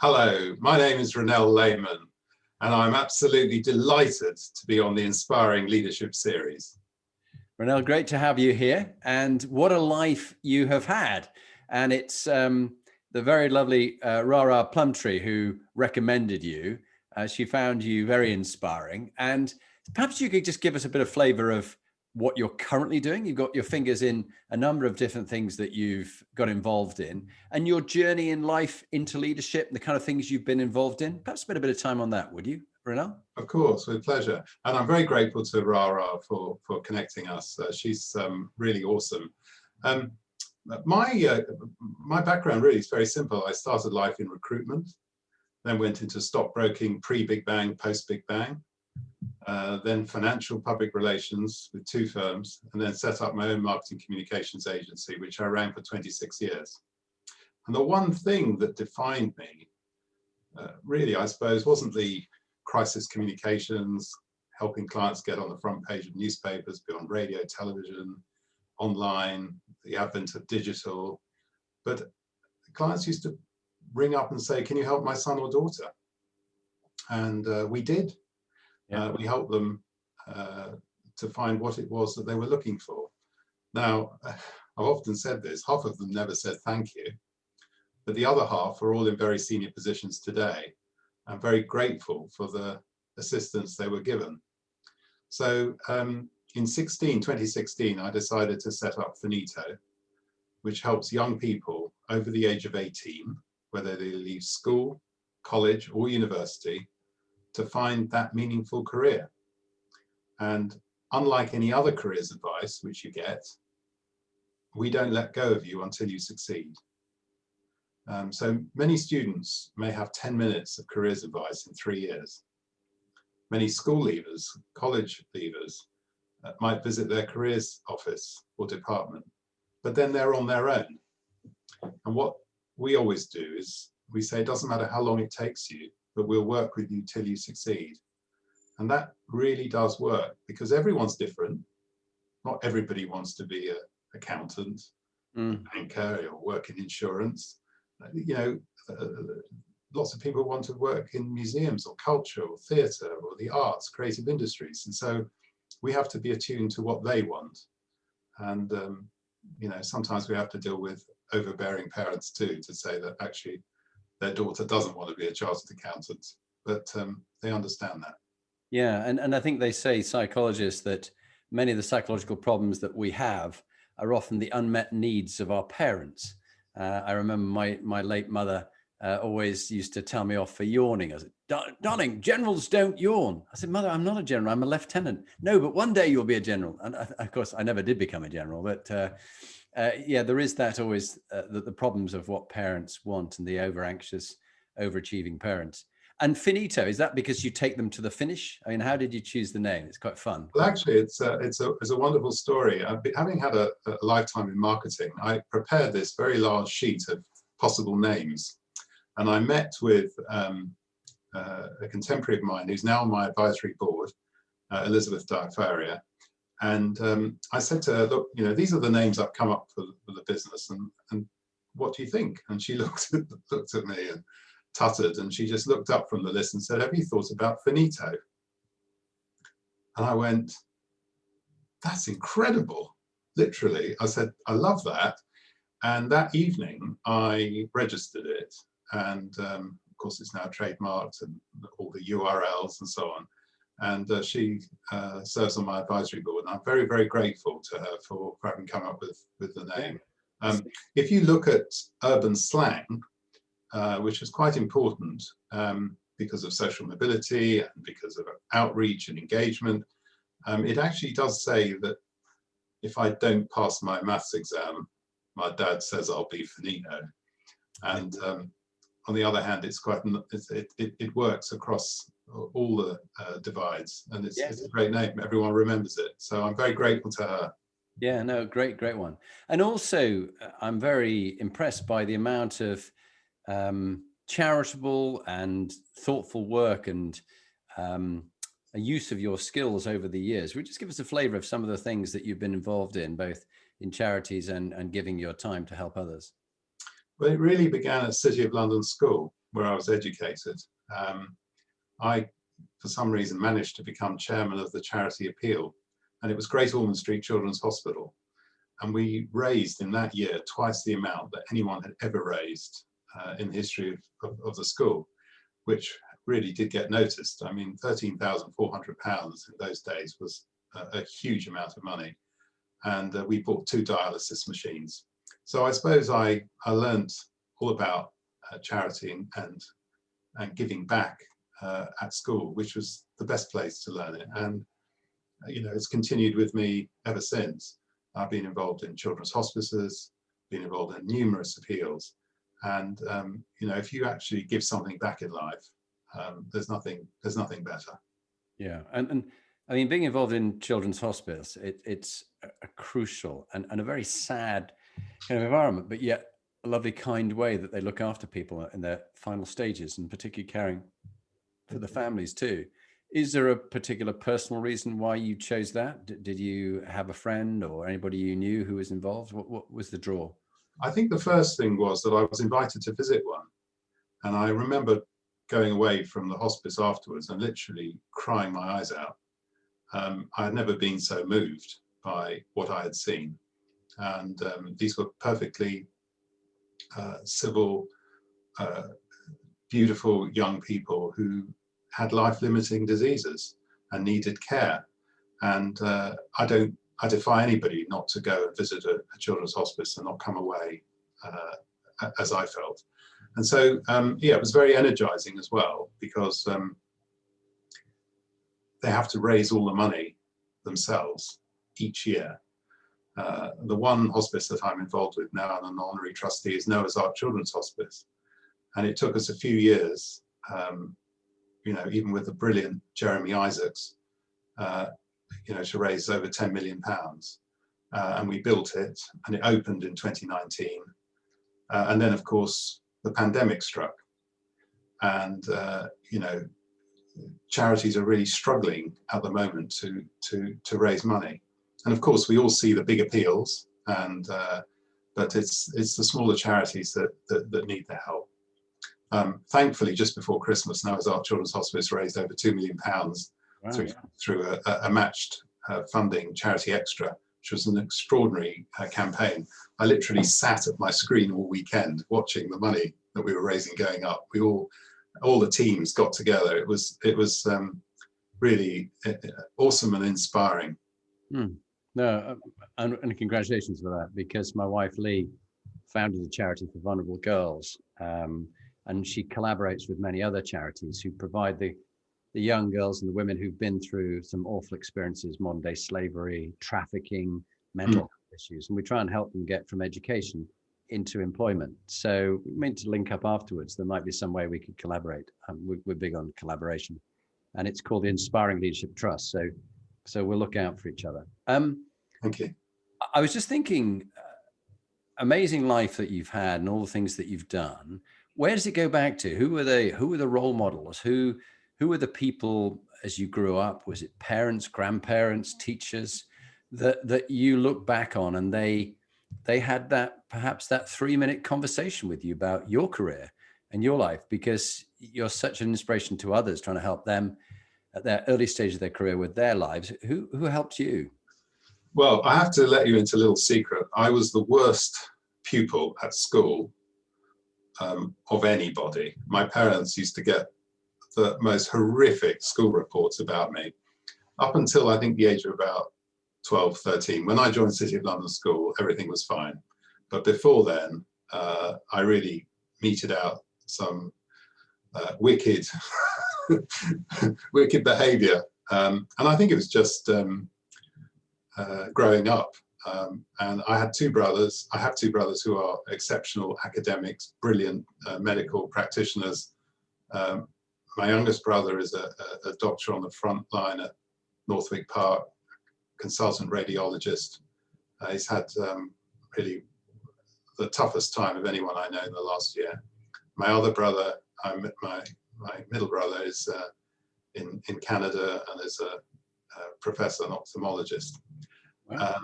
Hello, my name is Ronel Lehmann, and I'm absolutely delighted to be on the Inspiring Leadership series. Ronel, great to have you here, and what a life you have had. And it's the very lovely Rara Plumtree who recommended you. She found you very inspiring, and perhaps you could just give us a bit of flavor of what you're currently doing. You've got your fingers in a number of different things that you've got involved in, and your journey in life into leadership, the kind of things you've been involved in. Perhaps spend a bit of time on that, would you, Ronel? Of course, with pleasure. And I'm very grateful to Rara for connecting us. She's really awesome. My background really is very simple. I started life in recruitment, then went into stockbroking pre-Big Bang, post-Big Bang. Then financial public relations with 2 firms, and then set up my own marketing communications agency, which I ran for 26 years. And the one thing that defined me, really, I suppose, wasn't the crisis communications, helping clients get on the front page of newspapers, be on radio, television, online, the advent of digital. But clients used to ring up and say, can you help my son or daughter? And we did. We helped them to find what it was that they were looking for. Now, I've often said this, half of them never said thank you, but the other half are all in very senior positions today. I'm very grateful for the assistance they were given. So in 2016, I decided to set up Finito, which helps young people over the age of 18, whether they leave school, college, or university, to find that meaningful career. And unlike any other careers advice which you get, we don't let go of you until you succeed. So many students may have 10 minutes of careers advice in 3 years. Many school leavers, college leavers, might visit their careers office or department, but then they're on their own. And what we always do is we say, it doesn't matter how long it takes you, but we'll work with you till you succeed. And that really does work because everyone's different. Not everybody wants to be an accountant, a banker, or work in insurance. Lots of people want to work in museums or culture or theatre or the arts, creative industries. And so we have to be attuned to what they want. And, sometimes we have to deal with overbearing parents too, to say that actually their daughter doesn't want to be a chartered accountant, but they understand that. Yeah, and I think they say, psychologists, that many of the psychological problems that we have are often the unmet needs of our parents. I remember my late mother always used to tell me off for yawning. I said, darling, generals don't yawn. I said, Mother, I'm not a general, I'm a lieutenant. No, but one day you'll be a general. And of course, I never did become a general, but there is that always, the problems of what parents want and the over-anxious, overachieving parents. And Finito, is that because you take them to the finish? I mean, how did you choose the name? It's quite fun. Well, actually, it's a wonderful story. Having had a lifetime in marketing, I prepared this very large sheet of possible names. And I met with a contemporary of mine who's now on my advisory board, Elizabeth Diafaria. And I said to her, look, these are the names I've come up for the business, and what do you think? And she looked at me and tutted, and she just looked up from the list and said, have you thought about Finito? And I went, that's incredible, literally. I said, I love that. And that evening, I registered it. And of course, it's now trademarked and all the URLs and so on. And she serves on my advisory board. And I'm very, very grateful to her for having come up with the name. If you look at urban slang, which is quite important because of social mobility and because of outreach and engagement, it actually does say that if I don't pass my maths exam, my dad says I'll be finito. And on the other hand, it's quite it works across all the divides, and it's a great name. Everyone remembers it, so I'm very grateful to her. Yeah, no, great one. And also, I'm very impressed by the amount of charitable and thoughtful work and a use of your skills over the years. Would you just give us a flavor of some of the things that you've been involved in, both in charities and giving your time to help others? Well, it really began at City of London School. where I was educated, I, for some reason, managed to become chairman of the charity appeal, and it was Great Ormond Street Children's Hospital. And we raised in that year twice the amount that anyone had ever raised in the history of the school, which really did get noticed. I mean, £13,400 in those days was a huge amount of money. And we bought 2 dialysis machines. So I suppose I learned all about charity and giving back at school, which was the best place to learn it. And it's continued with me ever since. I've been involved in children's hospices, been involved in numerous appeals. And if you actually give something back in life, there's nothing better. Yeah, and I mean, being involved in children's hospice, it's a crucial and a very sad kind of environment, but yet a lovely, kind way that they look after people in their final stages, and particularly caring for the families too. Is there a particular personal reason why you chose that? Did you have a friend or anybody you knew who was involved? What was the draw? I think the first thing was that I was invited to visit one. And I remember going away from the hospice afterwards and literally crying my eyes out. I had never been so moved by what I had seen. And these were perfectly civil, beautiful young people who had life-limiting diseases and needed care. And I defy anybody not to go and visit a children's hospice and not come away as I felt. And so, it was very energizing as well, because they have to raise all the money themselves each year. The one hospice that I'm involved with now, and an honorary trustee, is Noah's Ark Children's Hospice. And it took us a few years, even with the brilliant Jeremy Isaacs, to raise over £10 million. And we built it, and it opened in 2019. And then, of course, the pandemic struck. And, charities are really struggling at the moment to raise money. And of course, we all see the big appeals, but it's the smaller charities that need the help. Thankfully, just before Christmas, Noah's Ark Children's Hospice raised over £2 million through a matched funding charity extra, which was an extraordinary campaign. I literally sat at my screen all weekend watching the money that we were raising going up. We all the teams got together. It was really awesome and inspiring. No, and congratulations for that, because my wife Lee founded a charity for vulnerable girls, and she collaborates with many other charities who provide the young girls and the women who've been through some awful experiences, modern day slavery, trafficking, mental health issues, and we try and help them get from education into employment. So we meant to link up afterwards. There might be some way we could collaborate. We're big on collaboration, and it's called the Inspiring Leadership Trust. So we'll look out for each other. Thank you. I was just thinking, amazing life that you've had and all the things that you've done. Where does it go back to? Who were the role models? Who were the people as you grew up? Was it parents, grandparents, teachers that you look back on, and they had perhaps that 3-minute conversation with you about your career and your life, because you're such an inspiration to others, trying to help them at their early stage of their career with their lives. Who helped you? Well, I have to let you into a little secret. I was the worst pupil at school of anybody. My parents used to get the most horrific school reports about me up until I think the age of about 12, 13. When I joined City of London School, everything was fine. But before then, I really meted out some wicked behavior. And I think it was just growing up. And I had two brothers. I have two brothers who are exceptional academics, brilliant medical practitioners. My youngest brother is a doctor on the front line at Northwick Park, consultant radiologist. He's had really the toughest time of anyone I know in the last year. My other brother, my middle brother, is in Canada and is a professor, an ophthalmologist. Wow.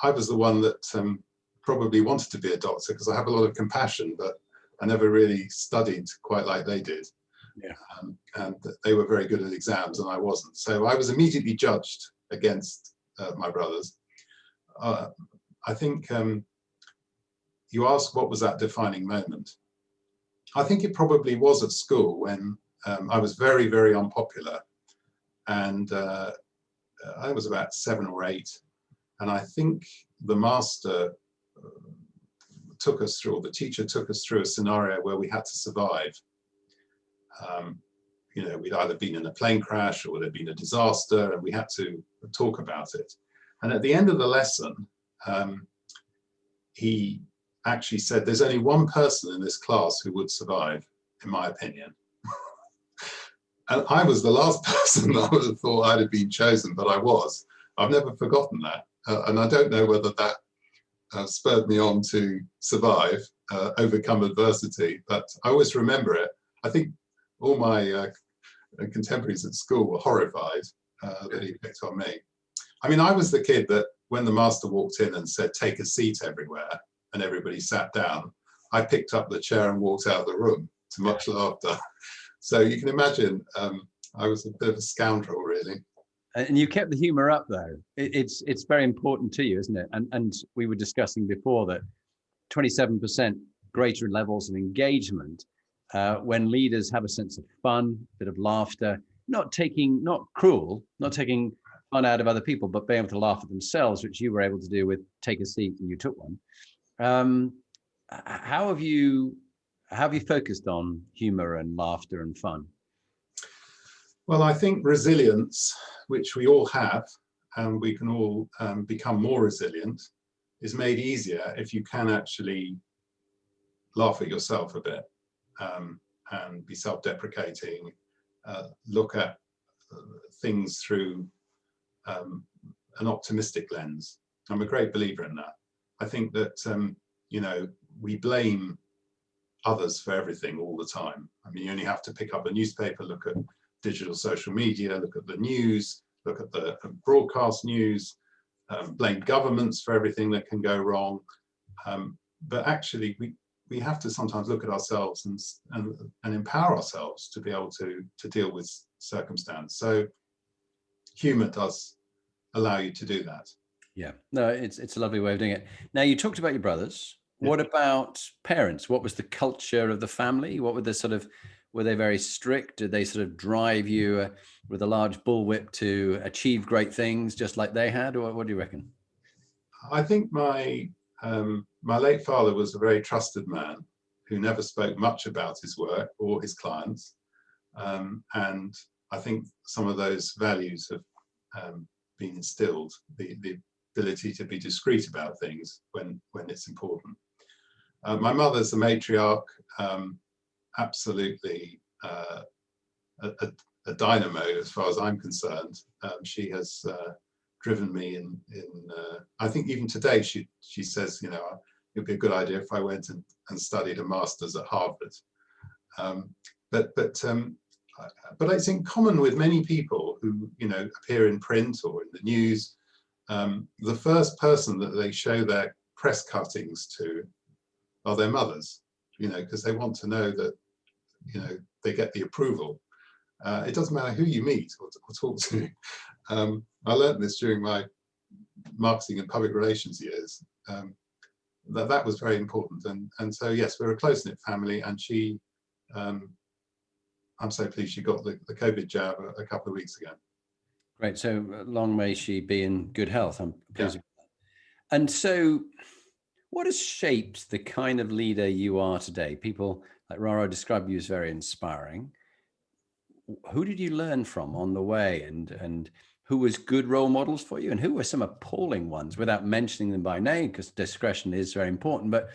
I was the one that probably wanted to be a doctor because I have a lot of compassion, but I never really studied quite like they did. Yeah. And they were very good at exams and I wasn't. So I was immediately judged against my brothers. I think you asked what was that defining moment. I think it probably was at school when I was very, very unpopular. And I was about 7 or 8. And I think the master took us through, or the teacher took us through a scenario where we had to survive. You know, we'd either been in a plane crash or there'd been a disaster, and we had to talk about it. And at the end of the lesson, he actually said, there's only one person in this class who would survive, in my opinion. And I was the last person that I would have thought I'd have been chosen, but I was. I've never forgotten that. And I don't know whether that spurred me on to survive, overcome adversity, but I always remember it. I think all my contemporaries at school were horrified that he picked on me. I mean, I was the kid that when the master walked in and said, take a seat everywhere, and everybody sat down, I picked up the chair and walked out of the room to much laughter. So you can imagine, I was a bit of a scoundrel, really. And you kept the humor up, though. It's very important to you, isn't it? And we were discussing before that 27% greater levels of engagement when leaders have a sense of fun, a bit of laughter, not cruel, not taking fun out of other people, but being able to laugh at themselves, which you were able to do with take a seat and you took one. How have you focused on humor and laughter and fun? Well, I think resilience, which we all have, and we can all become more resilient, is made easier if you can actually laugh at yourself a bit and be self-deprecating, look at things through an optimistic lens. I'm a great believer in that. I think that, you know, we blame others for everything all the time. I mean, you only have to pick up a newspaper, look at digital social media, look at the news, look at the broadcast news, blame governments for everything that can go wrong. But actually, we have to sometimes look at ourselves and empower ourselves to be able to deal with circumstance. So humor does allow you to do that. Yeah, no, it's a lovely way of doing it. Now, you talked about your brothers. What about parents? What was the culture of the family? What were the sort of, were they very strict? Did they sort of drive you with a large bullwhip to achieve great things just like they had? Or what do you reckon? I think my late father was a very trusted man who never spoke much about his work or his clients. And I think some of those values have been instilled, the ability to be discreet about things when it's important. My mother's the matriarch, absolutely a dynamo as far as I'm concerned. She has driven me in I think even today she says, you know, it'd be a good idea if I went and studied a master's at Harvard. But it's in common with many people who, you know, appear in print or in the news. The first person that they show their press cuttings to are their mothers, you know, because they want to know that, you know, they get the approval. It doesn't matter who you meet or talk to. I learned this during my marketing and public relations years, that was very important. And so, yes, we're a close-knit family, and she, I'm so pleased she got the COVID jab a couple of weeks ago. Great. So long may she be in good health. I'm pleased. Yeah. And so what has shaped the kind of leader you are today? People like Rara describe you as very inspiring. Who did you learn from on the way, and who was good role models for you, and who were some appalling ones, without mentioning them by name, because discretion is very important, but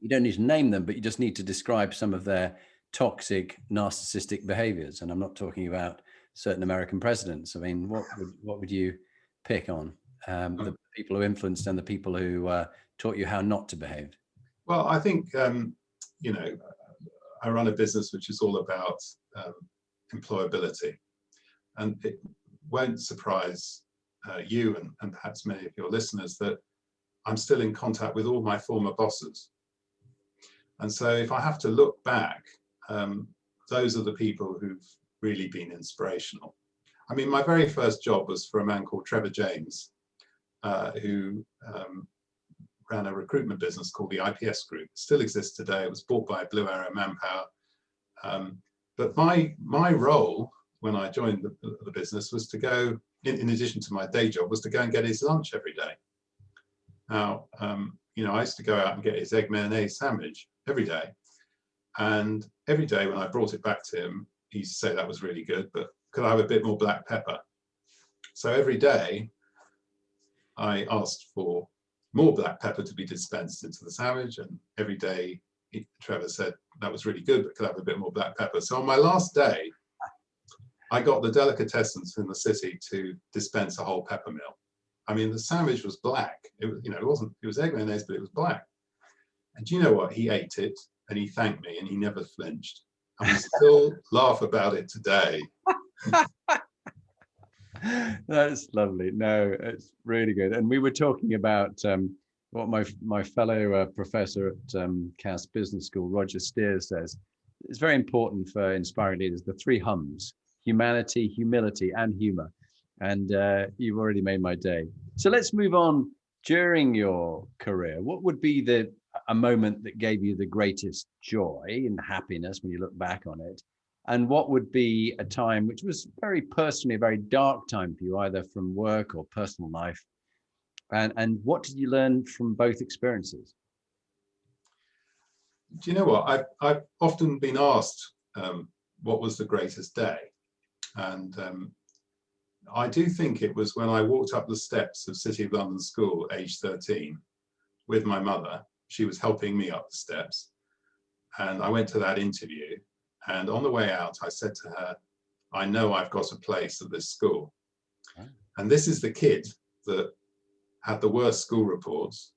you don't need to name them, but you just need to describe some of their toxic, narcissistic behaviors. And I'm not talking about certain American presidents. I mean, what would you pick on? The people who influenced and the people who taught you how not to behave? Well, I think, you know, I run a business which is all about employability. And it won't surprise you and perhaps many of your listeners that I'm still in contact with all my former bosses. And so if I have to look back, those are the people who've really been inspirational. I mean, my very first job was for a man called Trevor James, who ran a recruitment business called the IPS Group. It still exists today. It was bought by Blue Arrow Manpower. But my role when I joined the business was to go, in addition to my day job, was to go and get his lunch every day. Now, you know, I used to go out and get his egg mayonnaise sandwich every day. And every day when I brought it back to him, he used to say that was really good, but could I have a bit more black pepper? So every day I asked for more black pepper to be dispensed into the sandwich, and every day Trevor said that was really good, but could I have a bit more black pepper? So on my last day, I got the delicatessens in the city to dispense a whole pepper mill. I mean, the sandwich was black. It was, you know, it was egg mayonnaise, but it was black. And do you know what? He ate it and he thanked me and he never flinched. And we still laugh about it today. That's lovely. No, it's really good. And we were talking about what my fellow professor at Cass Business School, Roger Steers, says. It's very important for inspiring leaders, the 3 hums: humanity, humility, and humor. And you've already made my day. So let's move on. During your career, what would be a moment that gave you the greatest joy and happiness when you look back on it? And what would be a time which was very personally a very dark time for you, either from work or personal life? And what did you learn from both experiences? Do you know what? I've often been asked what was the greatest day. And I do think it was when I walked up the steps of City of London School, age 13, with my mother. She was helping me up the steps. And I went to that interview. And on the way out, I said to her, I know I've got a place at this school. Okay. And this is the kid that had the worst school reports,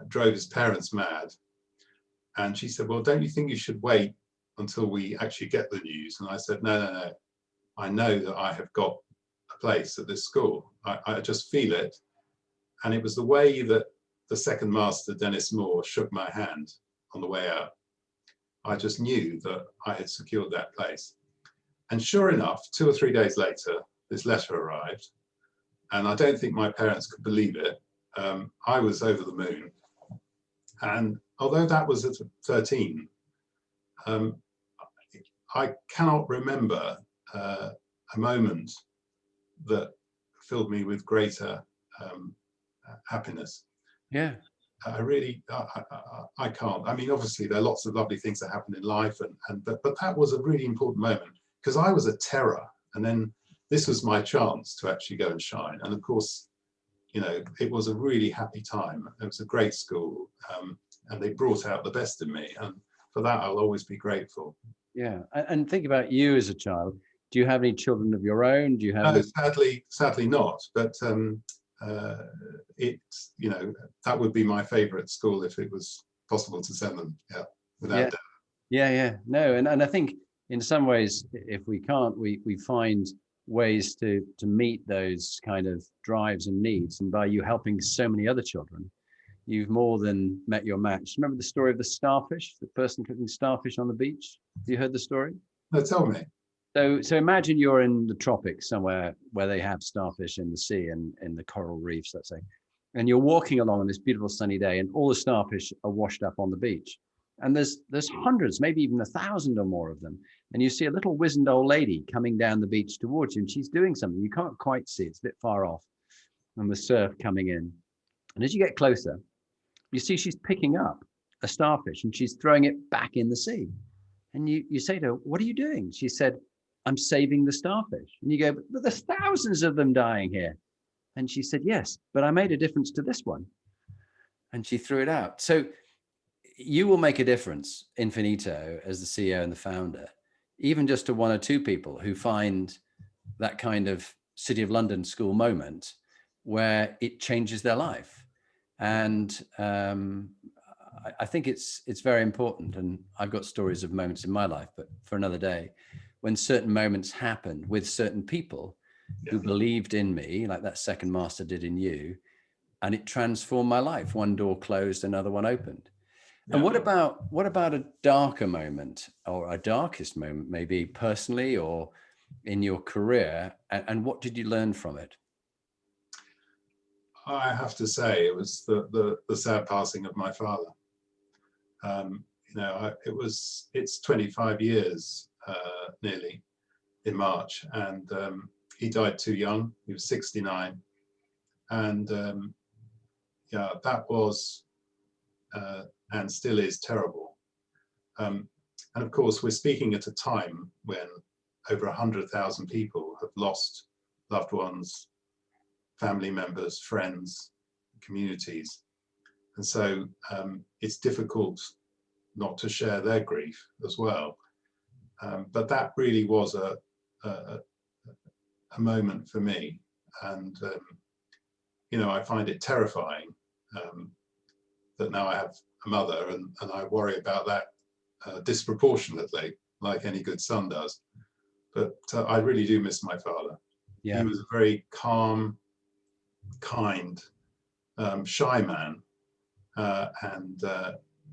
drove his parents mad. And she said, well, don't you think you should wait until we actually get the news? And I said, no. I know that I have got a place at this school. I just feel it. And it was the way that the second master, Dennis Moore, shook my hand on the way out. I just knew that I had secured that place. And sure enough, 2 or 3 days later, this letter arrived. And I don't think my parents could believe it. I was over the moon. And although that was at 13, I cannot remember a moment that filled me with greater happiness. Yeah. I can't. I mean, obviously there are lots of lovely things that happen in life, but that was a really important moment because I was a terror, and then this was my chance to actually go and shine. And of course, you know, it was a really happy time. It was a great school, and they brought out the best in me, and for that I'll always be grateful. Yeah, and think about you as a child. Do you have any children of your own? Do you have? No, sadly not. But you know, that would be my favourite school if it was possible to send them. Yeah, without doubt. Yeah. No, and I think in some ways, if we can't, we find ways to meet those kind of drives and needs. And by you helping so many other children, you've more than met your match. Remember the story of the starfish, the person cooking starfish on the beach? Have you heard the story? No, tell me. So imagine you're in the tropics somewhere where they have starfish in the sea and in the coral reefs, let's say, and you're walking along on this beautiful sunny day and all the starfish are washed up on the beach. And there's hundreds, maybe even 1,000 or more of them. And you see a little wizened old lady coming down the beach towards you, and she's doing something. You can't quite see, it's a bit far off, and the surf coming in. And as you get closer, you see she's picking up a starfish and she's throwing it back in the sea. And you say to her, what are you doing? She said, I'm saving the starfish. And you go, but there's thousands of them dying here. And she said, yes, but I made a difference to this one. And she threw it out. So you will make a difference in Finito as the CEO and the founder, even just to 1 or 2 people who find that kind of City of London school moment where it changes their life. And I think it's very important. And I've got stories of moments in my life, but for another day, when certain moments happened with certain people who believed in me, like that second master did in you, and it transformed my life. One door closed, another one opened. And what about a darker moment, or a darkest moment, maybe personally or in your career? And what did you learn from it? I have to say it was the sad passing of my father. It's 25 years nearly in March, and he died too young. He was 69, and that was and still is terrible. And of course, we're speaking at a time when over 100,000 people have lost loved ones, family members, friends, communities. And so it's difficult not to share their grief as well. But that really was a moment for me. And, I find it terrifying that now I have a mother, and I worry about that disproportionately, like any good son does. But I really do miss my father. Yeah. He was a very calm, kind, shy man, and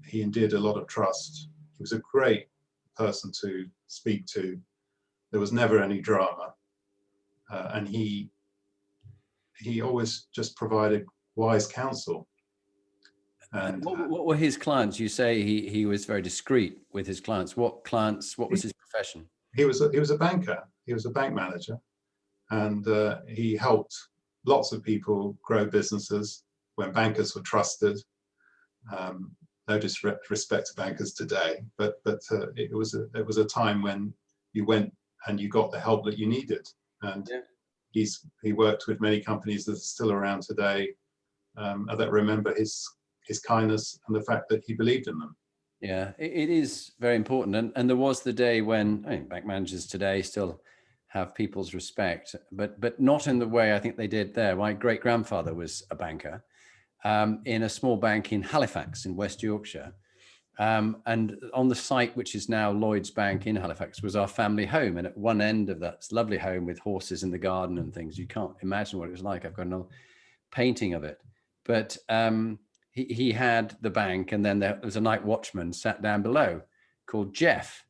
he endeared a lot of trust. He was a great person to speak to. There was never any drama, and he always just provided wise counsel. And what were his clients? You say he was very discreet with his clients. What clients? What was his profession? He was a banker. He was a bank manager, and he helped lots of people grow businesses when bankers were trusted. No disrespect to bankers today, but it was a time when you went and you got the help that you needed. And yeah. He worked with many companies that are still around today, that remember his kindness and the fact that he believed in them. Yeah, it is very important. And there was the day when bank managers today still have people's respect, but not in the way I think they did there. My great grandfather was a banker in a small bank in Halifax in West Yorkshire. And on the site, which is now Lloyd's Bank in Halifax, was our family home. And at one end of that lovely home with horses in the garden and things, you can't imagine what it was like. I've got another painting of it. But he had the bank, and then there was a night watchman sat down below called Jeff.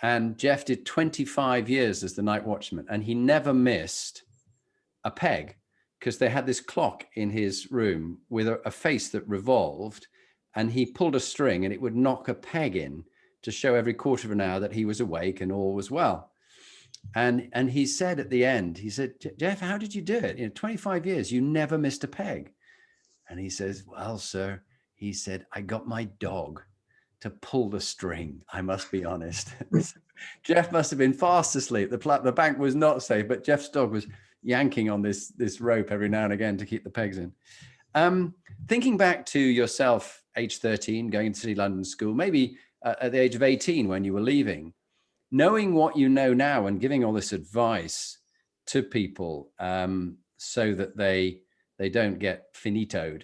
And Jeff did 25 years as the night watchman, and he never missed a peg, because they had this clock in his room with a face that revolved, and he pulled a string and it would knock a peg in to show every quarter of an hour that he was awake and all was well. And he said at the end, he said, Jeff, how did you do it? 25 years, you never missed a peg. And he says, well, sir, he said, I got my dog to pull the string. I must be honest. Jeff must have been fast asleep. The bank was not safe, but Jeff's dog was yanking on this rope every now and again to keep the pegs in. Thinking back to yourself, age 13, going to City London School, maybe at the age of 18 when you were leaving, knowing what you know now and giving all this advice to people so that they don't get finitoed,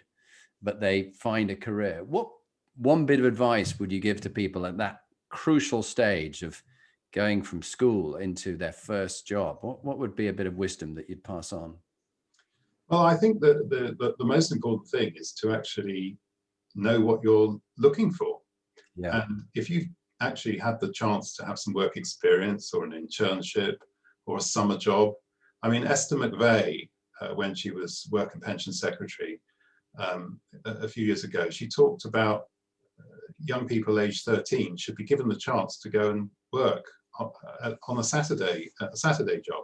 but they find a career. What one bit of advice would you give to people at that crucial stage of going from school into their first job? What would be a bit of wisdom that you'd pass on? Well, I think that the most important thing is to actually know what you're looking for. Yeah. And if you've actually had the chance to have some work experience or an internship or a summer job, I mean, Esther McVeigh, when she was Work and Pension Secretary a few years ago, she talked about young people aged 13 should be given the chance to go and work on a Saturday job.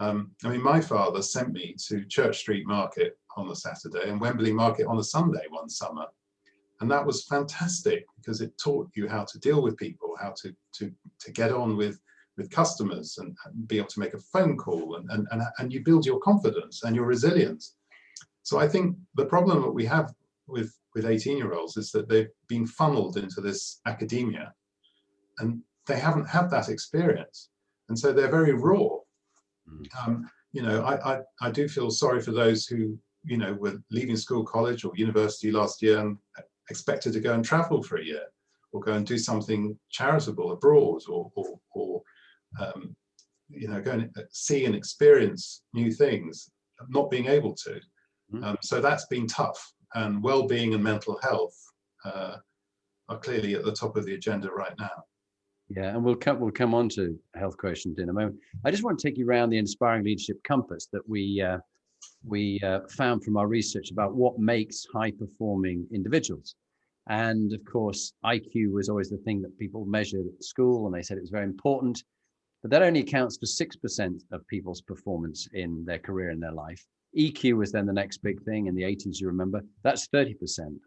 I mean, my father sent me to Church Street Market on a Saturday and Wembley Market on a Sunday one summer. And that was fantastic because it taught you how to deal with people, how to get on with customers and be able to make a phone call, and you build your confidence and your resilience. So I think the problem that we have with 18-year-olds is that they've been funneled into this academia and they haven't had that experience. And so they're very raw. I do feel sorry for those who, were leaving school, college or university last year and expected to go and travel for a year or go and do something charitable abroad or go and see and experience new things, not being able to. So that's been tough. And well-being and mental health are clearly at the top of the agenda right now. Yeah, and we'll come on to health quotient in a moment. I just want to take you around the inspiring leadership compass that we found from our research about what makes high-performing individuals. And of course, IQ was always the thing that people measured at school, and they said it was very important. But that only accounts for 6% of people's performance in their career and their life. EQ was then the next big thing in the 80s, you remember. That's 30%.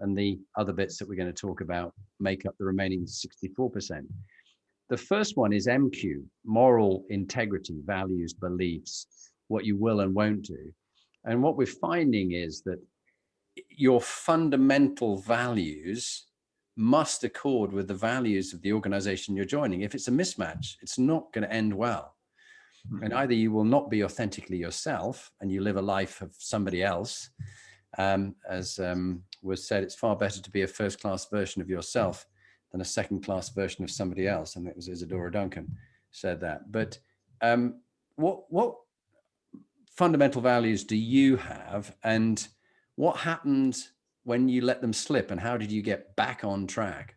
And the other bits that we're going to talk about make up the remaining 64%. The first one is MQ, moral integrity, values, beliefs, what you will and won't do. And what we're finding is that your fundamental values must accord with the values of the organization you're joining. If it's a mismatch, it's not going to end well. And either you will not be authentically yourself and you live a life of somebody else. As was said, it's far better to be a first-class version of yourself than a second-class version of somebody else. And it was Isadora Duncan said that. But what fundamental values do you have, and what happened when you let them slip, and how did you get back on track?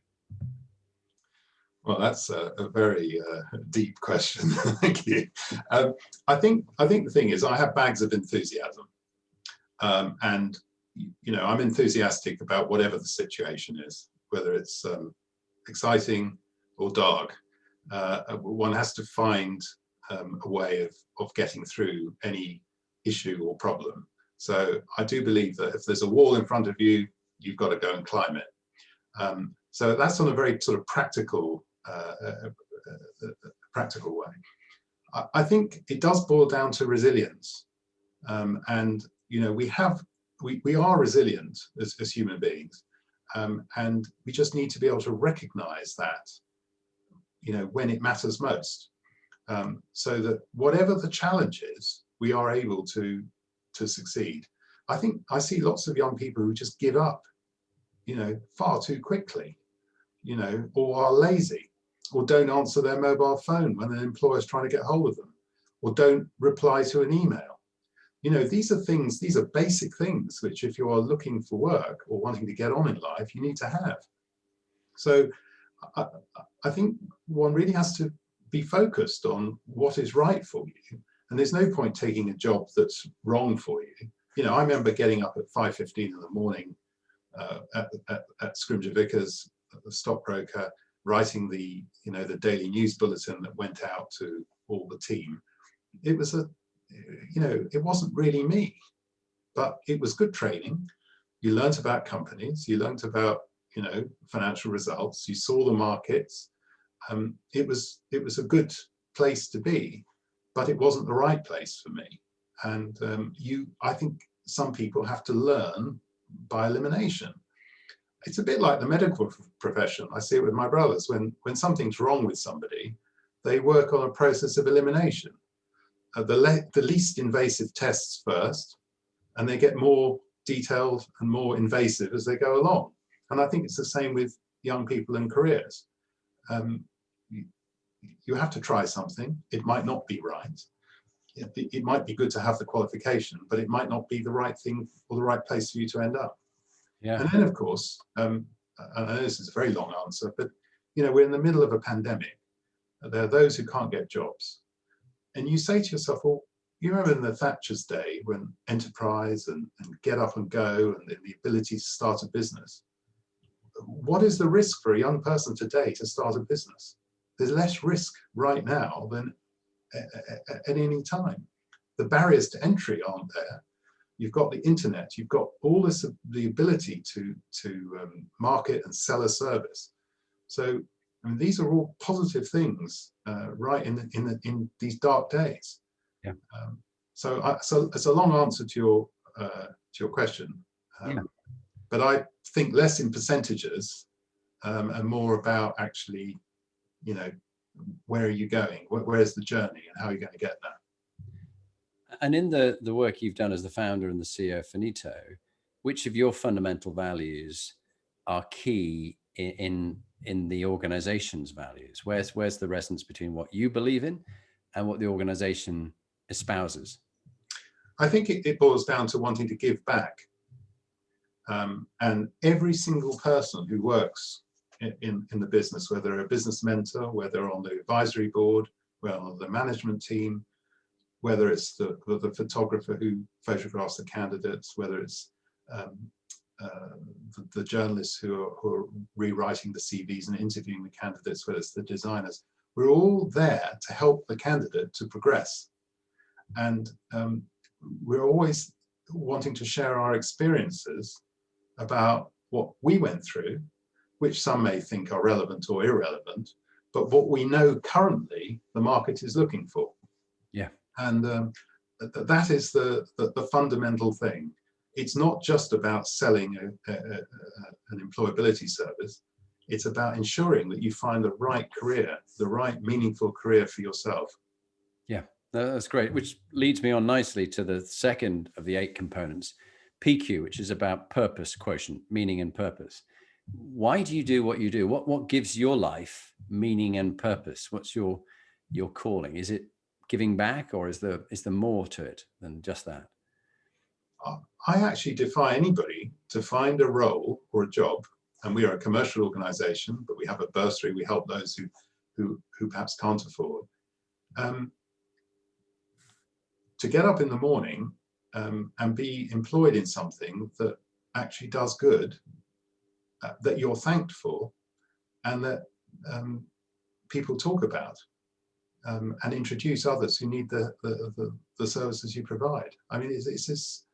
Well, that's a very deep question. Thank you. I think the thing is, I have bags of enthusiasm, and I'm enthusiastic about whatever the situation is, whether it's exciting or dark. One has to find a way of getting through any issue or problem. So I do believe that if there's a wall in front of you, you've got to go and climb it. So that's on a very sort of practical way. I think it does boil down to resilience, and we are resilient as human beings, and we just need to be able to recognize that when it matters most, so that whatever the challenge is, we are able to succeed. I think I see lots of young people who just give up far too quickly, or are lazy, or don't answer their mobile phone when an employer is trying to get hold of them, or don't reply to an email. These are basic things which, if you are looking for work or wanting to get on in life, you need to have. So I think one really has to be focused on what is right for you. And there's no point taking a job that's wrong for you. I remember getting up at 5:15 in the morning at Scrimgeour Vickers, the stockbroker, writing the daily news bulletin that went out to all the team. It was it wasn't really me, but it was good training. You learnt about companies, you learnt about financial results, you saw the markets. It was a good place to be, but it wasn't the right place for me. And I think some people have to learn by elimination. It's a bit like the medical profession. I see it with my brothers. When something's wrong with somebody, they work on a process of elimination. The least invasive tests first, and they get more detailed and more invasive as they go along. And I think it's the same with young people and careers. You have to try something. It might not be right. It might be good to have the qualification, but it might not be the right thing or the right place for you to end up. Yeah. And then, of course, and I know this is a very long answer, but we're in the middle of a pandemic. There are those who can't get jobs, and you say to yourself, well, you remember in the Thatcher's day when enterprise and get up and go and the ability to start a business. What is the risk for a young person today to start a business? There's less risk right now than at any time. The barriers to entry aren't there. You've got the internet. You've got all this, the ability to market and sell a service. So these are all positive things right in these dark days. Yeah. So it's a long answer to your question. Yeah. But I think less in percentages and more about actually, where are you going? Where's the journey, and how are you going to get there? And in the work you've done as the founder and the CEO Finito, which of your fundamental values are key in the organization's values? Where's the resonance between what you believe in and what the organization espouses? I think it boils down to wanting to give back. And every single person who works in the business, whether they're a business mentor, whether they're on the advisory board, whether on the management team, whether it's the photographer who photographs the candidates, whether it's the journalists who are rewriting the CVs and interviewing the candidates, whether it's the designers. We're all there to help the candidate to progress. And we're always wanting to share our experiences about what we went through, which some may think are relevant or irrelevant, but what we know currently the market is looking for. Yeah. And that is the fundamental thing. It's not just about selling an employability service. It's about ensuring that you find the right career, the right meaningful career for yourself. Yeah, that's great, which leads me on nicely to the second of the 8 components, PQ, which is about purpose quotient, meaning and purpose. Why do you do what you do? What gives your life meaning and purpose? What's your calling? Is it giving back, or is there more to it than just that? I actually defy anybody to find a role or a job, and we are a commercial organization, but we have a bursary. We help those who perhaps can't afford, to get up in the morning and be employed in something that actually does good, that you're thanked for, and that people talk about, and introduce others who need the services you provide. I mean, it's this,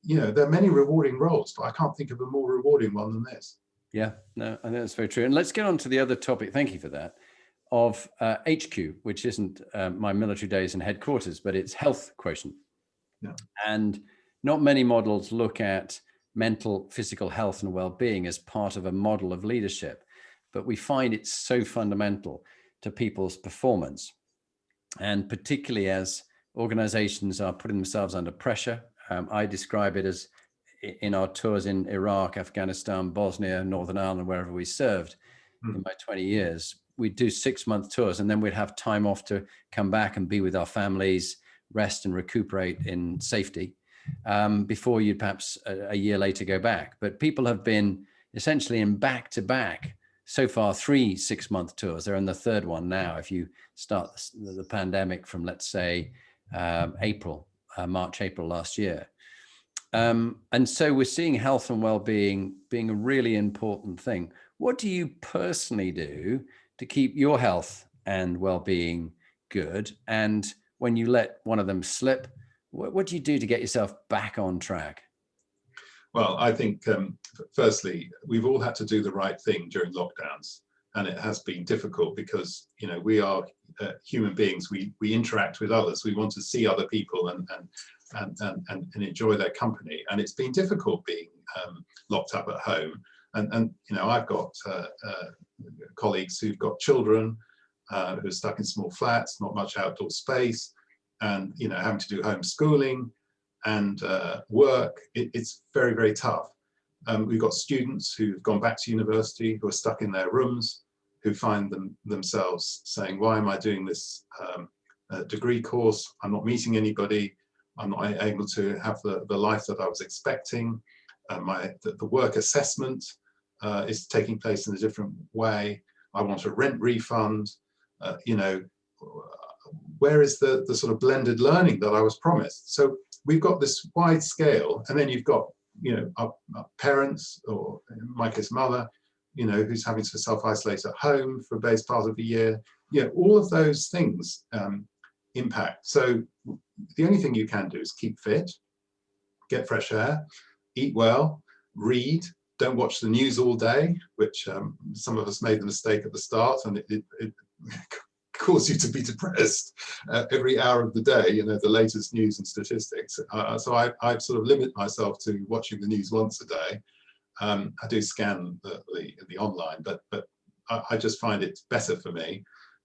there are many rewarding roles, but I can't think of a more rewarding one than this. Yeah, no, I think that's very true. And let's get on to the other topic, thank you for that, of HQ, which isn't my military days and headquarters, but it's health quotient. Yeah. And not many models look at mental, physical health and well-being as part of a model of leadership, but we find it's so fundamental to people's performance. And particularly as organizations are putting themselves under pressure, I describe it as in our tours in Iraq, Afghanistan, Bosnia, Northern Ireland, wherever we served in my 20 years, we'd do 6-month tours, and then we'd have time off to come back and be with our families, rest and recuperate in safety, before you'd perhaps a year later go back. But people have been essentially in back-to-back, so far 3 6-month tours. They're in the third one now, if you start the pandemic from, let's say, March, April last year. And so we're seeing health and well-being being a really important thing. What do you personally do to keep your health and well-being good? And when you let one of them slip, what do you do to get yourself back on track? Well, I think, firstly, we've all had to do the right thing during lockdowns. And it has been difficult because, we are human beings. We interact with others. We want to see other people and enjoy their company. And it's been difficult being locked up at home. And I've got colleagues who've got children who are stuck in small flats, not much outdoor space, and having to do homeschooling and work. It's very, very tough. We've got students who've gone back to university, who are stuck in their rooms, who find themselves saying, why am I doing this degree course? I'm not meeting anybody. I'm not able to have the life that I was expecting. The work assessment is taking place in a different way. I want a rent refund. Where is the sort of blended learning that I was promised? So we've got this wide scale, and then you've got our parents, or in my case mother, who's having to self-isolate at home for a base part of the year. All of those things impact. So the only thing you can do is keep fit, get fresh air, eat well, read, don't watch the news all day, which some of us made the mistake at the start, and it cause you to be depressed every hour of the day, the latest news and statistics. So I sort of limit myself to watching the news once a day. I do scan the online, but I just find it better for me.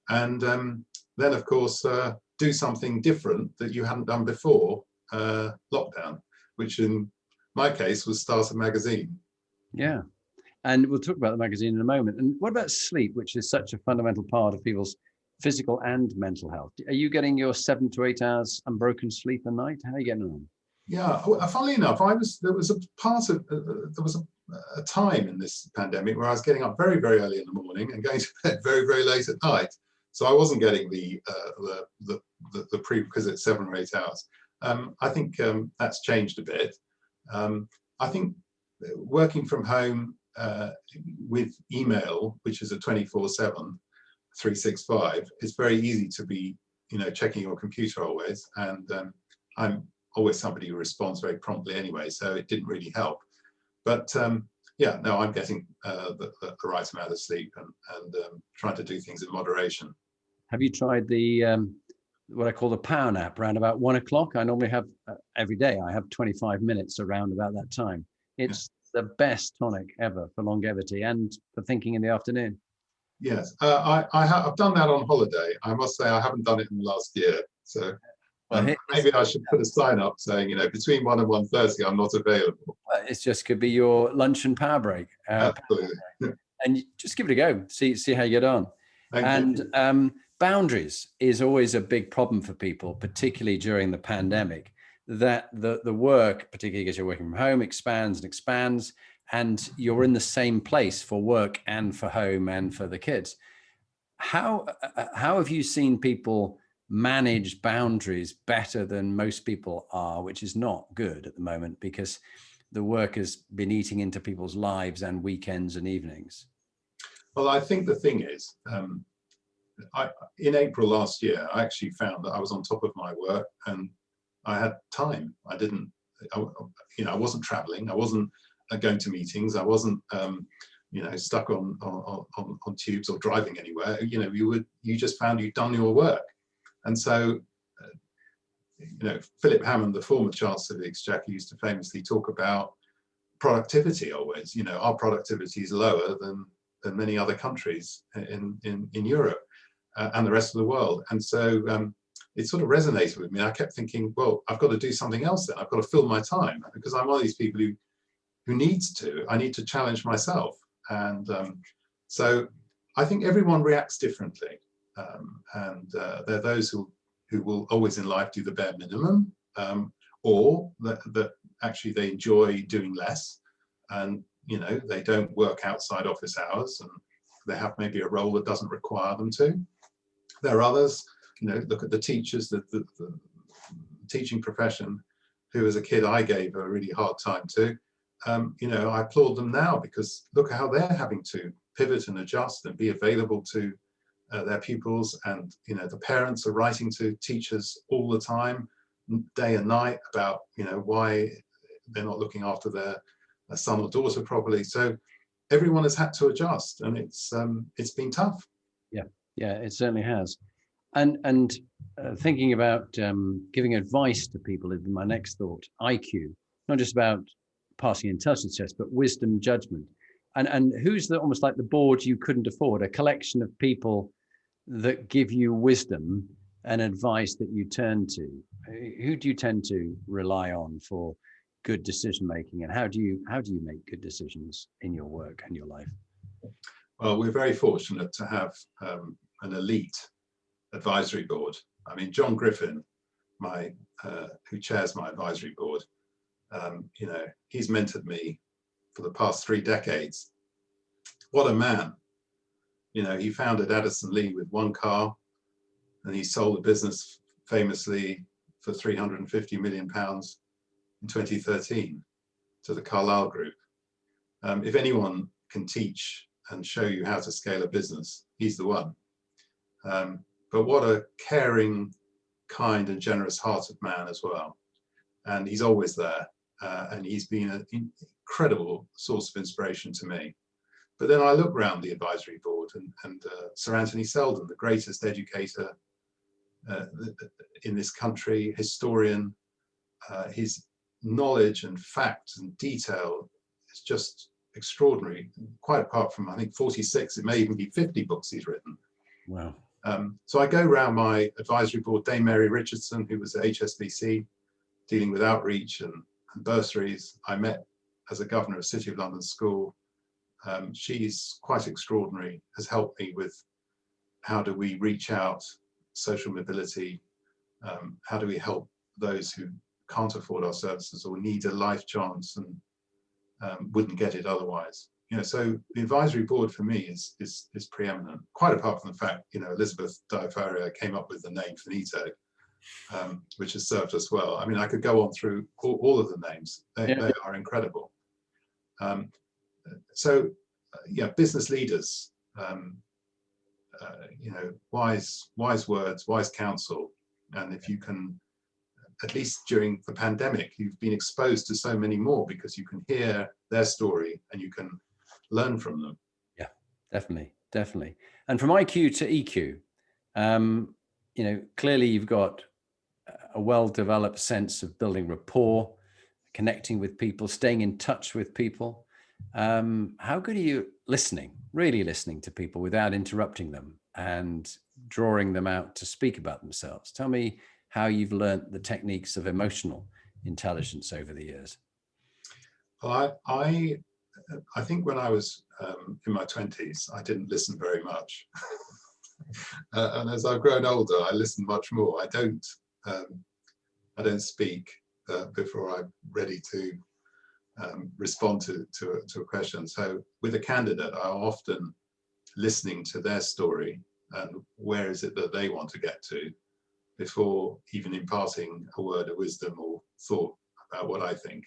And then, of course, do something different that you hadn't done before lockdown, which in my case was start a magazine. Yeah. And we'll talk about the magazine in a moment. And what about sleep, which is such a fundamental part of people's physical and mental health? Are you getting your 7 to 8 hours unbroken sleep a night? How are you getting on? Yeah, funnily enough, there was a a time in this pandemic where I was getting up very, very early in the morning and going to bed very, very late at night. So I wasn't getting the prerequisite 7 or 8 hours. I think that's changed a bit. I think working from home with email, which is a 24/7, 365, it's very easy to be, checking your computer always. And I'm always somebody who responds very promptly anyway, so it didn't really help. But yeah, no, I'm getting the right amount of sleep and trying to do things in moderation. Have you tried the what I call the power nap around about 1 o'clock? I normally have every day. I have 25 minutes around about that time. It's the best tonic ever for longevity and for thinking in the afternoon. Yes, I've done that on holiday. I must say I haven't done it in the last year. So maybe I should put a sign up saying, between 1 and 1:30, I'm not available. It just could be your lunch and power break. Absolutely. And just give it a go. See how you get on. Thank you. Boundaries is always a big problem for people, particularly during the pandemic, that the work, particularly because you're working from home, expands and expands, and you're in the same place for work and for home and for the kids. How have you seen people manage boundaries better than most people are, which is not good at the moment because the work has been eating into people's lives and weekends and evenings? Well, I think the thing is, in April last year, I actually found that I was on top of my work and I had time. I wasn't traveling. I wasn't going to meetings. I wasn't, stuck on tubes or driving anywhere. You just found you'd done your work. And so, Philip Hammond, the former Chancellor of the Exchequer, used to famously talk about productivity always. Our productivity is lower than many other countries in Europe and the rest of the world. And so it sort of resonated with me. I kept thinking, well, I've got to do something else then. I've got to fill my time because I'm one of these people who needs to. I need to challenge myself. And so I think everyone reacts differently. And there are those who will always in life do the bare minimum, or that actually they enjoy doing less, and they don't work outside office hours, and they have maybe a role that doesn't require them to. There are others, look at the teachers, the teaching profession, who as a kid I gave a really hard time to. I applaud them now because look how they're having to pivot and adjust and be available to their pupils, and the parents are writing to teachers all the time, day and night, about why they're not looking after their son or daughter properly. So everyone has had to adjust, and it's been tough. Yeah, it certainly has. And thinking about giving advice to people is my next thought. IQ, not just about passing intelligence tests, but wisdom, judgment. And who's almost like the board you couldn't afford, a collection of people that give you wisdom and advice that you turn to? Who do you tend to rely on for good decision making, and how do you make good decisions in your work and your life? Well, we're very fortunate to have an elite advisory board. I mean, John Griffin, who chairs my advisory board, he's mentored me for the past 3 decades. What a man. He founded Addison Lee with 1 car, and he sold the business famously for £350 million in 2013 to the Carlyle Group. If anyone can teach and show you how to scale a business, he's the one. But what a caring, kind and generous hearted man as well. And he's always there. And he's been an incredible source of inspiration to me. But then I look around the advisory board and Sir Anthony Selden, the greatest educator in this country, historian, his knowledge and fact and detail is just extraordinary. Quite apart from, I think, 46, it may even be 50 books he's written. Wow. So I go around my advisory board, Dame Mary Richardson, who was at HSBC, dealing with outreach and bursaries. I met as a governor of City of London School. She's quite extraordinary, has helped me with how do we reach out, social mobility, how do we help those who can't afford our services or need a life chance, wouldn't get it otherwise. So the advisory board for me is preeminent, quite apart from the fact, Elizabeth Diafaria came up with the name Finito, which has served us well. I mean, I could go on through all of the names. They are incredible. Business leaders, wise words, wise counsel. And if you can, at least during the pandemic, you've been exposed to so many more because you can hear their story and you can learn from them. Yeah, definitely. And from IQ to EQ, clearly you've got a well-developed sense of building rapport, connecting with people, staying in touch with people. How good are you really listening to people without interrupting them and drawing them out to speak about themselves? Tell me how you've learned the techniques of emotional intelligence over the years. Well, I think when I was in my 20s, I didn't listen very much. And as I've grown older, I listen much more. I don't speak before I'm ready to respond to a question. So with a candidate, I'm often listening to their story and where is it that they want to get to before even imparting a word of wisdom or thought about what I think.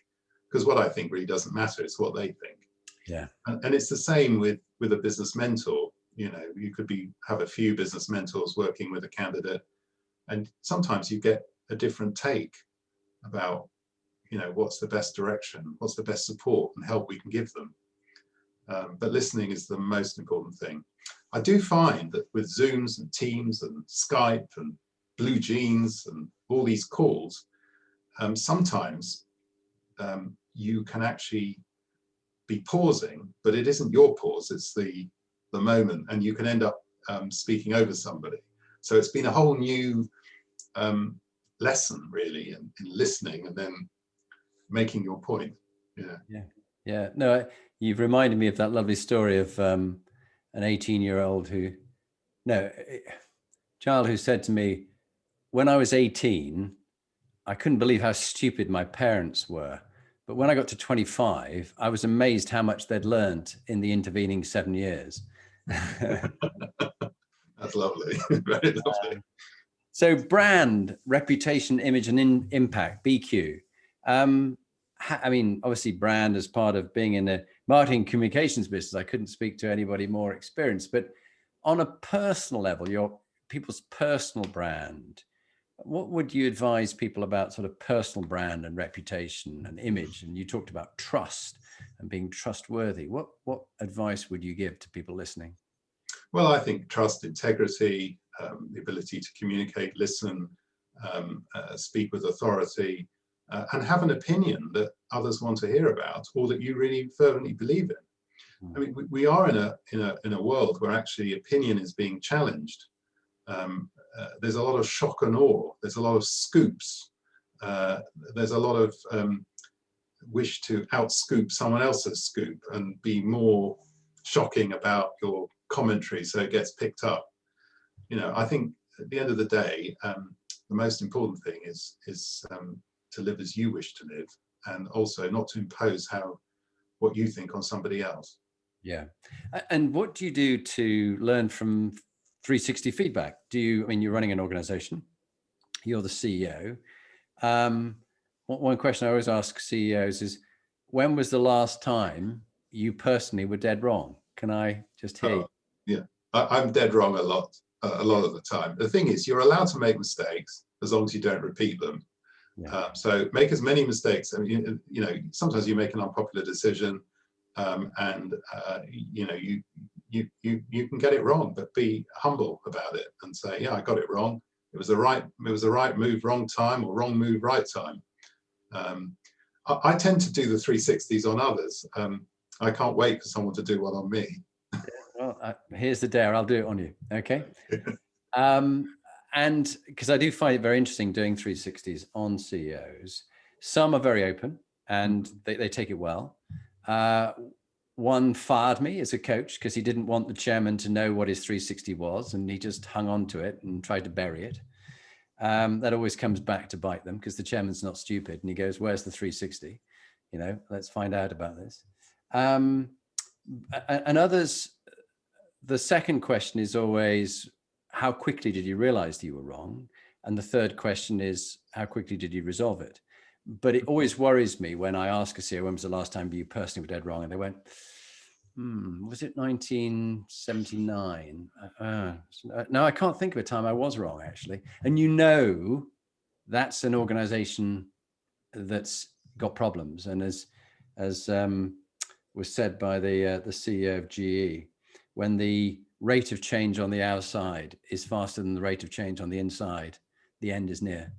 Because what I think really doesn't matter, it's what they think. Yeah. And it's the same with a business mentor. You could have a few business mentors working with a candidate, and sometimes you get a different take about, what's the best direction, what's the best support and help we can give them. But listening is the most important thing. I do find that with Zooms and Teams and Skype and Blue Jeans and all these calls, sometimes you can actually be pausing, but it isn't your pause, it's the moment, and you can end up speaking over somebody. So it's been a whole new lesson really in listening and then making your point. Yeah. No, you've reminded me of that lovely story of an 18-year-old child who said to me, when I was 18, I couldn't believe how stupid my parents were. But when I got to 25, I was amazed how much they'd learned in the intervening 7 years. That's lovely. Very lovely. So brand, reputation, image, and impact, BQ. I mean, obviously brand as part of being in the marketing communications business, I couldn't speak to anybody more experienced, but on a personal level, your people's personal brand, what would you advise people about sort of personal brand and reputation and image? And you talked about trust and being trustworthy. What advice would you give to people listening? Well, I think trust, integrity, the ability to communicate, listen, speak with authority, and have an opinion that others want to hear about or that you really fervently believe in. I mean, we are in a world where actually opinion is being challenged. There's a lot of shock and awe. There's a lot of scoops. There's a lot of wish to outscoop someone else's scoop and be more shocking about your commentary so it gets picked up. I think at the end of the day, the most important thing is to live as you wish to live, and also not to impose what you think on somebody else. Yeah. And what do you do to learn from 360 feedback? You're running an organization, you're the CEO. One question I always ask CEOs is, when was the last time you personally were dead wrong? Can I just hear you? Yeah, I'm dead wrong a lot of the time. The thing is, you're allowed to make mistakes as long as you don't repeat them. Yeah. So make as many mistakes. I mean, sometimes you make an unpopular decision, and you can get it wrong, but be humble about it and say, yeah, I got it wrong. It was the right move, wrong time, or wrong move, right time. I tend to do the 360s on others. I can't wait for someone to do one on me. Well, here's the dare. I'll do it on you. Okay. And because I do find it very interesting doing 360s on CEOs. Some are very open and they take it well. One fired me as a coach because he didn't want the chairman to know what his 360 was, and he just hung on to it and tried to bury it. That always comes back to bite them because the chairman's not stupid, and he goes, "Where's the 360?" let's find out about this. And others, the second question is always, how quickly did you realize that you were wrong? And the third question is, how quickly did you resolve it? But it always worries me when I ask a CEO, when was the last time you personally were dead wrong? And they went, was it 1979? No, I can't think of a time I was wrong, actually. And that's an organization that's got problems. And as was said by the CEO of GE, when the rate of change on the outside is faster than the rate of change on the inside, the end is near.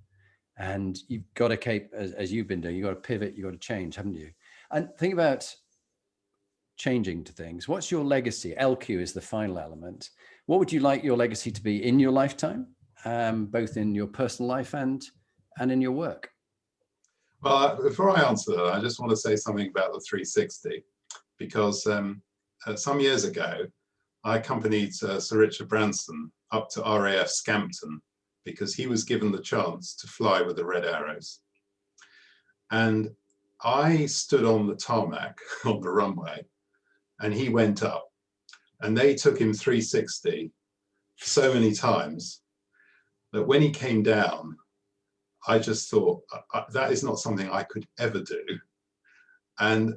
And you've got to keep, as you've been doing, you've got to pivot, you've got to change, haven't you? And think about changing to things. What's your legacy? LQ is the final element. What would you like your legacy to be in your lifetime, both in your personal life and in your work? Well, before I answer that, I just want to say something about the 360, because some years ago, I accompanied Sir Richard Branson up to RAF Scampton because he was given the chance to fly with the Red Arrows. And I stood on the tarmac on the runway and he went up, and they took him 360 so many times that when he came down, I just thought, that is not something I could ever do. And,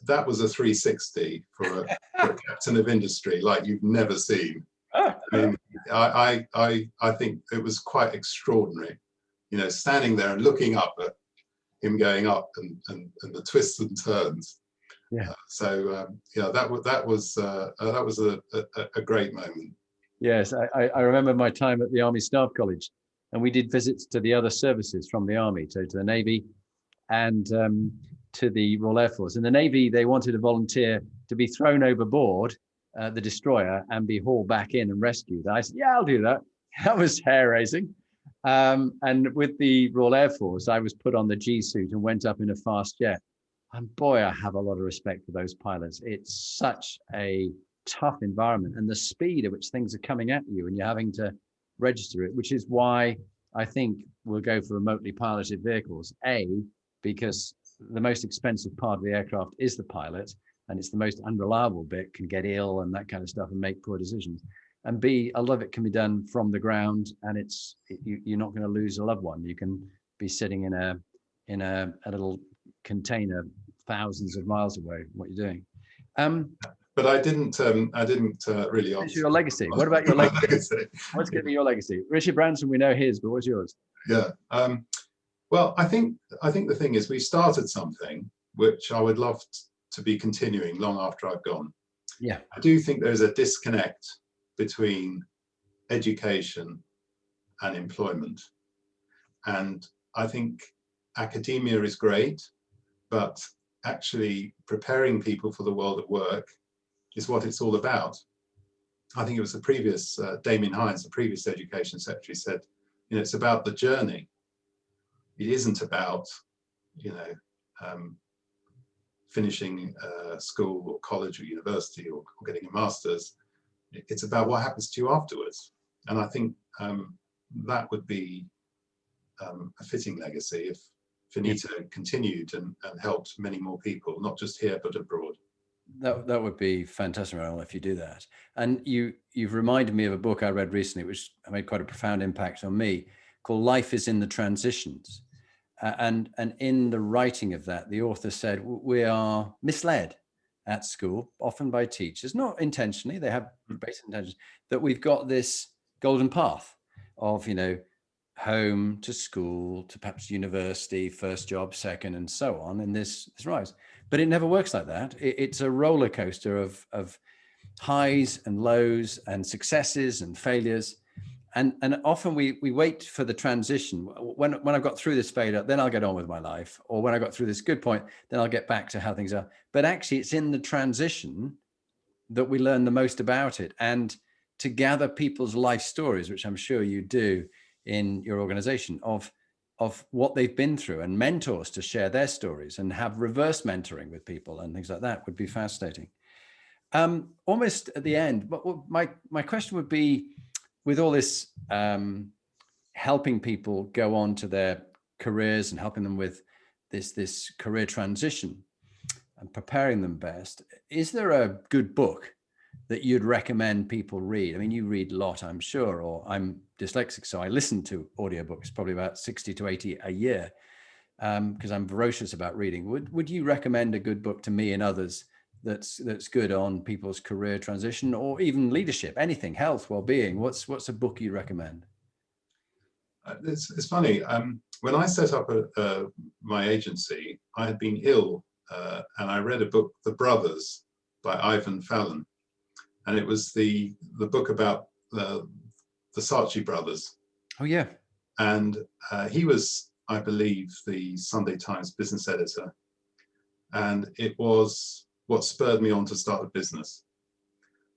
that was a 360 for a captain of industry like you've never seen. I mean, I think it was quite extraordinary, standing there and looking up at him going up and the twists and turns. Yeah. That was a great moment. Yes, I remember my time at the Army Staff College, and we did visits to the other services from the Army, so to the Navy and to the Royal Air Force. In the Navy, they wanted a volunteer to be thrown overboard the destroyer and be hauled back in and rescued. I said, yeah, I'll do that. That was hair-raising. And with the Royal Air Force, I was put on the G suit and went up in a fast jet. And boy, I have a lot of respect for those pilots. It's such a tough environment, and the speed at which things are coming at you and you're having to register it, which is why I think we'll go for remotely piloted vehicles. A, because the most expensive part of the aircraft is the pilot, and it's the most unreliable bit, can get ill and that kind of stuff and make poor decisions. And B, a lot of it can be done from the ground, and you're not going to lose a loved one. You can be sitting in a little container thousands of miles away from what you're doing. But I didn't really answer. Your legacy. What about your legacy? What's going to be your legacy? Richard Branson, we know his, but what's yours? Yeah. Well, I think the thing is, we started something which I would love to be continuing long after I've gone. Yeah. I do think there's a disconnect between education and employment. And I think academia is great, but actually preparing people for the world of work is what it's all about. I think it was the previous, Damien Hines, the previous education secretary, said, it's about the journey. It isn't about, finishing school or college or university or getting a master's. It's about what happens to you afterwards. And I think that would be a fitting legacy if Finito continued and helped many more people, not just here, but abroad. That would be fantastic, Ronel, if you do that. And you've reminded me of a book I read recently, which made quite a profound impact on me, called Life is in the Transitions. And in the writing of that, the author said, we are misled at school, often by teachers, not intentionally, they have basic intentions, that we've got this golden path of, home to school to perhaps university, first job, second, and so on, and this rise. But it never works like that. It's a roller coaster of highs and lows and successes and failures. And often we wait for the transition. When I've got through this failure, then I'll get on with my life. Or when I got through this good point, then I'll get back to how things are. But actually, it's in the transition that we learn the most about it. And to gather people's life stories, which I'm sure you do in your organization, of what they've been through, and mentors to share their stories and have reverse mentoring with people and things like that would be fascinating. Almost at the end, but my question would be, with all this helping people go on to their careers and helping them with this career transition and preparing them best, is there a good book that you'd recommend people read? I mean, you read a lot, I'm sure, or I'm dyslexic, so I listen to audiobooks, probably about 60 to 80 a year, because I'm voracious about reading. Would you recommend a good book to me and others that's good on people's career transition, or even leadership, anything, health, well-being? What's a book you recommend? It's funny. When I set up my agency, I had been ill, and I read a book, The Brothers, by Ivan Fallon, and it was the book about the Saatchi brothers. Oh yeah. And he was, I believe, the Sunday Times business editor, and it was what spurred me on to start a business.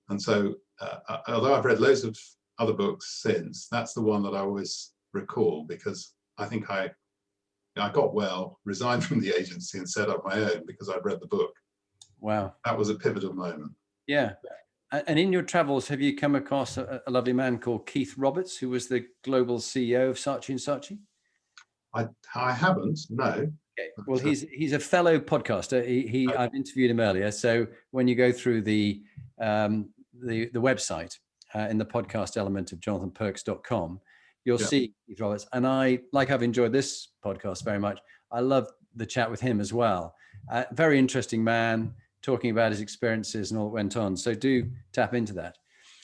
And so, although I've read loads of other books since, that's the one that I always recall, because I think I got well, resigned from the agency and set up my own because I'd read the book. Wow. That was a pivotal moment. Yeah. And in your travels, have you come across a lovely man called Keith Roberts, who was the global CEO of Saatchi & Saatchi? I haven't, no. Okay. Well, he's a fellow podcaster. I've interviewed him earlier. So when you go through the website in the podcast element of jonathanperks.com, you'll see Keith Roberts. And I've enjoyed this podcast very much. I love the chat with him as well. Very interesting man, talking about his experiences and all that went on. So do tap into that.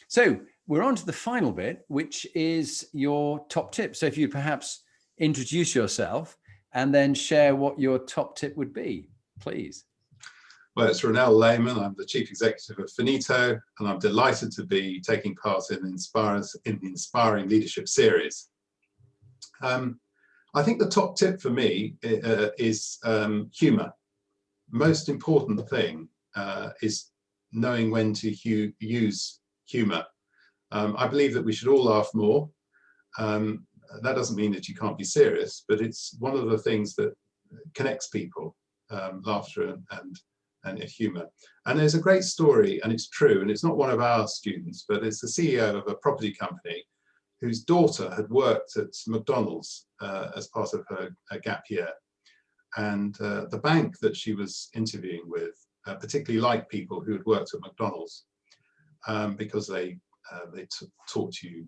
So we're on to the final bit, which is your top tip. So if you perhaps introduce yourself and then share what your top tip would be, please. Well, it's Ronel Lehmann. I'm the Chief Executive of Finito, and I'm delighted to be taking part in the Inspiring Leadership series. I think the top tip for me is humor. Most important thing is knowing when to use humor. I believe that we should all laugh more. That doesn't mean that you can't be serious, but it's one of the things that connects people, laughter and humor. And there's a great story, and it's true, and it's not one of our students, but it's the CEO of a property company whose daughter had worked at McDonald's as part of her gap year. And the bank that she was interviewing with particularly liked people who had worked at McDonald's because they taught you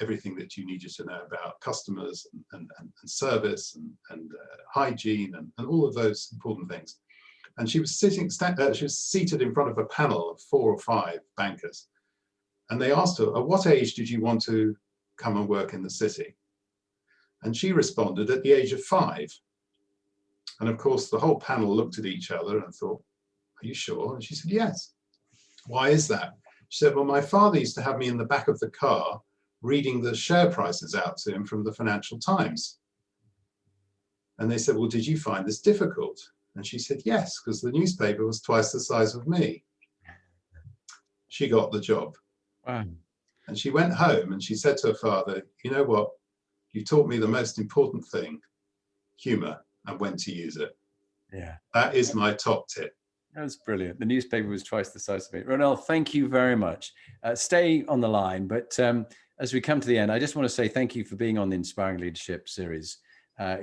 everything that you needed to know about customers and service and hygiene and all of those important things. And she was seated in front of a panel of 4 or 5 bankers, and they asked her, "At what age did you want to come and work in the city?" And she responded, "At the age of 5." And of course, the whole panel looked at each other and thought, "Are you sure?" And she said, "Yes." "Why is that?" She said, "Well, my father used to have me in the back of the car reading the share prices out to him from the Financial Times." And they said, "Well, did you find this difficult?" And she said, "Yes, because the newspaper was twice the size of me." She got the job. Wow. And she went home and she said to her father, "You know what? You taught me the most important thing, humor, and when to use it." Yeah. That is my top tip. That's brilliant. The newspaper was twice the size of it. Ronel, thank you very much. Stay on the line, but as we come to the end, I just want to say thank you for being on the Inspiring Leadership series.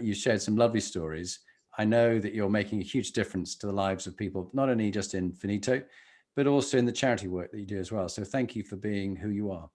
You shared some lovely stories. I know that you're making a huge difference to the lives of people, not only just in Finito, but also in the charity work that you do as well. So thank you for being who you are.